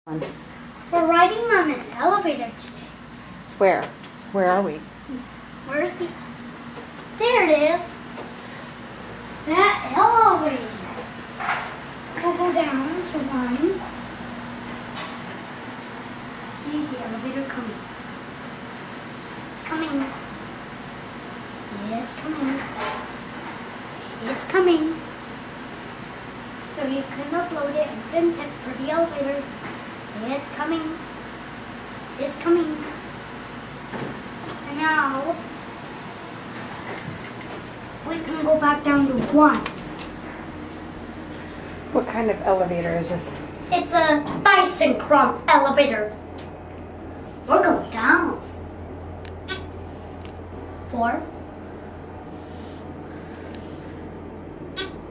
We're riding on an elevator today. Where? Where are we? Where's the... There it is. That elevator. We'll go down to one. See the elevator coming. It's coming. Yeah, it's coming. It's coming. So you can upload it and print it for the elevator. It's coming. It's coming. And now we can go back down to one. What kind of elevator is this? It's a ThyssenKrupp elevator. We're going down. 4,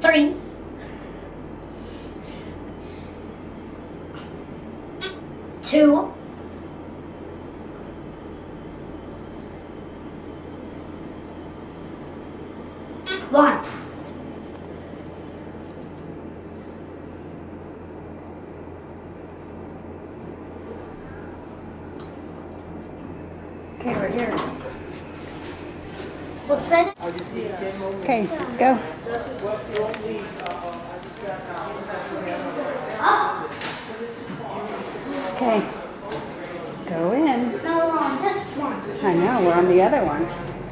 3, 2, 1. Okay, we're here. We'll set it. Okay, go. Up. Okay. Go in. No, we're on this one. I know, we're on the other one.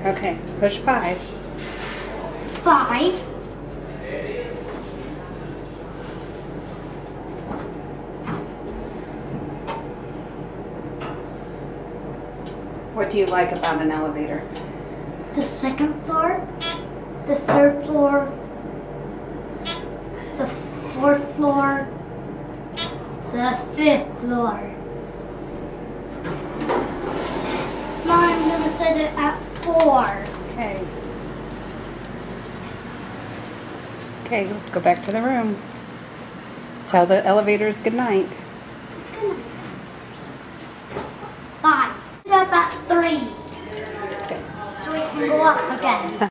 Okay, push 5. 5. What do you like about an elevator? The second floor, the third floor, the fourth floor, the fifth floor. Now I'm going to set it at 4. Okay. Okay, let's go back to the room. Just tell the elevators good night. 5. Put it up at 3. Okay. So we can go up again.